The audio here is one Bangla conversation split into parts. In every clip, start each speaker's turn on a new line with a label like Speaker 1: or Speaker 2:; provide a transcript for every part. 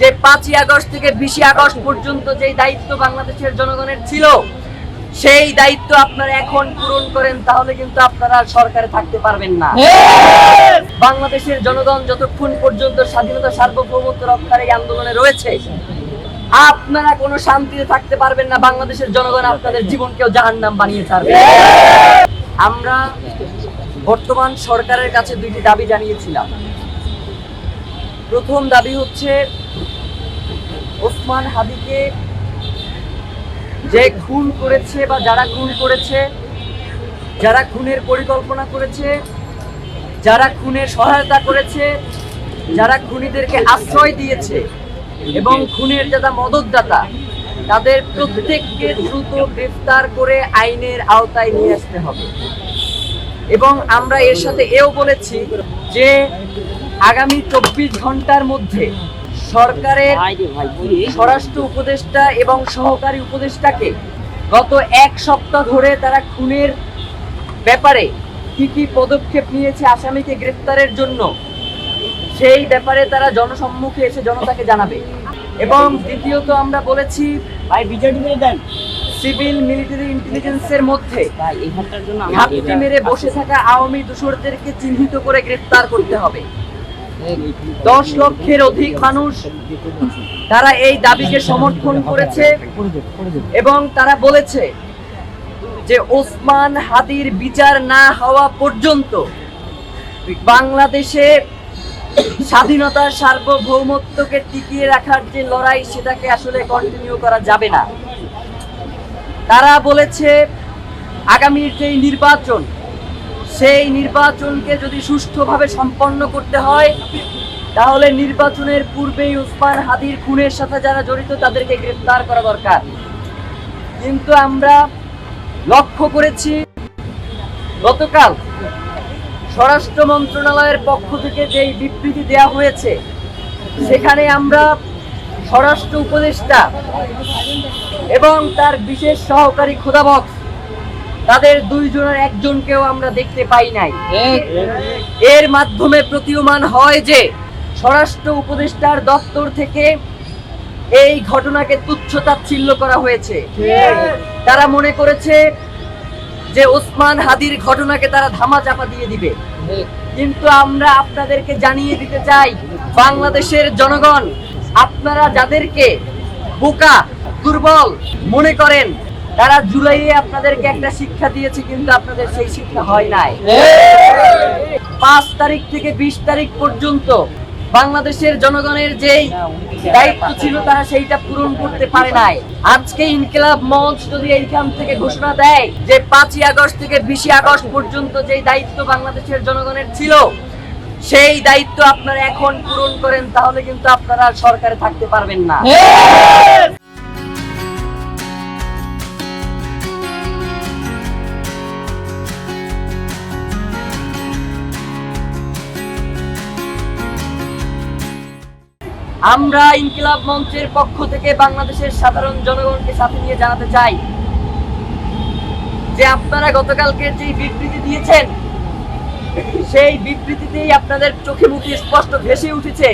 Speaker 1: যে 5ই আগস্ট থেকে 20 আগস্ট পর্যন্ত যে দায়িত্ব বাংলাদেশের জনগণের ছিল, সেই দায়িত্ব আপনারা এখন পূরণ করেন, তাহলে কিন্তু আপনারা সরকারে থাকতে পারবেন না। বাংলাদেশের জনগণ যতক্ষণ পর্যন্ত স্বাধীনতা সার্বভৌমত্ব রক্ষার এই আন্দোলনে রয়েছে, আপনারা কোনো শান্তিতে থাকতে পারবেন না। বাংলাদেশের জনগণ আপনাদের জীবনকেও জাহান্নাম বানিয়ে ছাড়বে। আমরা বর্তমান সরকারের কাছে দুইটি দাবি জানিয়েছিলাম। প্রথম দাবি হচ্ছে, ওসমান হাদিকে যে খুন করেছে বা যারা খুন করেছে, যারা খুনের পরিকল্পনা করেছে, যারা খুনের সহায়তা করেছে, যারা খুনিদেরকে আশ্রয় দিয়েছে এবং খুনের যারা মদতদাতা, তাদের প্রত্যেককে দ্রুত গ্রেফতার করে আইনের আওতায় নিয়ে আসতে হবে। এবং আমরা এর সাথে এও বলেছি যে আগামী 24 ঘন্টার মধ্যে সরকারের স্বরাষ্ট্র উপদেষ্টা এবং সহকারী উপদেষ্টাকে গত 1 সপ্তাহ ধরে তারা খুনের ব্যাপারে কি কি পদক্ষেপ নিয়েছে আসামিকে গ্রেফতারের জন্য, সেই ব্যাপারে তারা জনসম্মুখে এসে জনতাকে জানাবে। এবং দ্বিতীয়ত আমরা বলেছি, সিভিল মিলিটারি ইন্টেলিজেন্সের মধ্যে ঘাপটি মেরে বসে থাকা আওয়ামী দোসরদেরকে চিহ্নিত করে গ্রেফতার করতে হবে। 10 লক্ষের অধিক মানুষ তারা এই দাবিকে সমর্থন করেছে এবং তারা বলেছে যে ওসমান হাদির বিচার না হওয়া পর্যন্ত বাংলাদেশে স্বাধীনতার সার্বভৌমত্বকে টিকিয়ে রাখার যে লড়াই, সেটাকে আসলে কন্টিনিউ করা যাবে না। তারা বলেছে আগামীর যেই নির্বাচন, সেই নির্বাচনকে যদি সুষ্ঠুভাবে সম্পন্ন করতে হয়, তাহলে নির্বাচনের পূর্বেই ওসমান হাদির খুনের সাথে যারা জড়িত তাদেরকে গ্রেফতার করা দরকার। কিন্তু আমরা লক্ষ্য করেছি গতকাল স্বরাষ্ট্র মন্ত্রণালয়ের পক্ষ থেকে যেই বিবৃতি দেওয়া হয়েছে, সেখানে আমরা স্বরাষ্ট্র উপদেষ্টা এবং তার বিশেষ সহকারী খোদাবক্স, তাদের 2 জনের একজনকেও আমরা দেখতে পাই নাই। এর মাধ্যমে প্রতীয়মান হয় যে স্বরাষ্ট্র উপদেষ্টার দপ্তর থেকে এই ঘটনাকে তুচ্ছ-তাচ্ছিল্য করা হয়েছে। তারা মনে করেছে যে ওসমান হাদির ঘটনাকে তারা ধামাচাপা দিয়ে দিবে। কিন্তু আমরা আপনাদেরকে জানিয়ে দিতে চাই, বাংলাদেশের জনগণ, আপনারা যাদেরকে বোকা দুর্বল মনে করেন, তারা জুলাইয়ে আপনাদেরকে একটা শিক্ষা দিয়েছে, কিন্তু আপনাদের সেই শিক্ষা হয় নাই। 5 তারিখ থেকে 20 তারিখ পর্যন্ত বাংলাদেশের জনগণের যেই দায়িত্ব ছিল তারা সেইটা পূরণ করতে পারে নাই। আজকে ইনকিলাব মঞ্চ যদি এইখান থেকে ঘোষণা দেয় যে 5ই আগস্ট থেকে 20 আগস্ট পর্যন্ত যেই দায়িত্ব বাংলাদেশের জনগণের ছিল, সেই দায়িত্ব আপনারা এখন পূরণ করেন, তাহলে কিন্তু আপনারা সরকারে থাকতে পারবেন না। আমরা ইনকিলাব মঞ্চের পক্ষ থেকে বাংলাদেশের সাধারণ জনগণকে সাথে নিয়ে জানাতে চাই যে আপনারা গতকালকে যে বিবৃতি দিয়েছেন, সেই বিবৃতিতেই আপনাদের চোখে মুখে স্পষ্ট ভেসে উঠেছে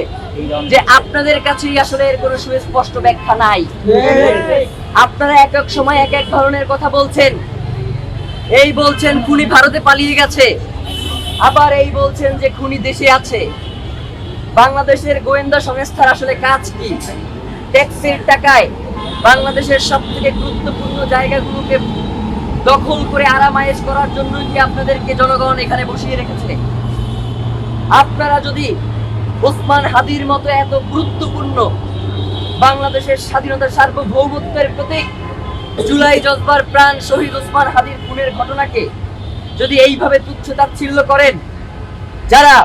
Speaker 1: যে আপনাদের কাছেই আসলে এর কোনো সুস্পষ্ট ব্যাখ্যা নাই। আপনারা এক এক সময় এক এক ধরনের কথা বলছেন। এই বলছেন খুনি ভারতে পালিয়ে গেছে, আবার এই বলছেন যে খুনি দেশে আছে। বাংলাদেশের গোয়েন্দা সংস্থার আসলে কাজ কি? ট্যাক্সের টাকায় বাংলাদেশের সবথেকে গুরুত্বপূর্ণ জায়গাগুলোকে দখল করে আরামায়েশ করার জন্য কি আপনাদেরকে জনগণ এখানে বসিয়ে রেখেছে? আপনারা যদি ওসমান হাদির মতো এত গুরুত্বপূর্ণ বাংলাদেশের স্বাধীনতার সার্বভৌমত্বের প্রতীক জুলাই জজবার প্রাণ শহীদ ওসমান হাদির খুনের ঘটনাকে যদি এইভাবে তুচ্ছ-তাচ্ছিল্য করেন, যারা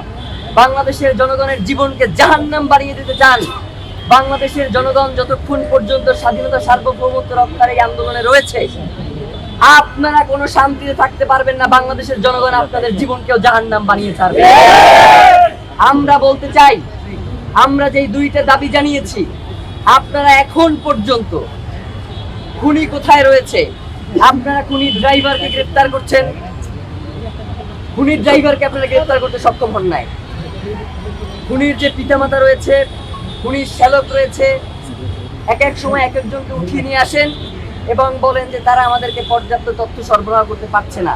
Speaker 1: বাংলাদেশের জনগণের জীবনকে জাহান্নাম বানিয়ে দিতে চান, বাংলাদেশের জনগণ যতক্ষণ পর্যন্ত স্বাধীনতা সার্বভৌমত্ব রক্ষার এই আন্দোলনে রয়েছে, আপনারা কোনো শান্তিতে থাকতে পারবেন না। বাংলাদেশের জনগণ আপনাদের জীবনকেও জাহান্নাম বানিয়ে ছাড়বে। আমরা বলতে চাই, আমরা যেই 2টা দাবি জানিয়েছি, আপনারা এখন পর্যন্ত খুনি কোথায় রয়েছে? আপনারা খুনির ড্রাইভারকে গ্রেফতার করছেন, খুনির ড্রাইভারকে আপনারা গ্রেফতার করতে সক্ষম হন নাই। খুনির যে পিতামাতা রয়েছে পুলিশ শ্যালক রয়েছে, এক এক সময় এক একজনকে উঠিয়ে নিয়ে আসেন এবং বলেন যে তারা আমাদেরকে পর্যাপ্ত তথ্য সরবরাহ করতে পারছে না।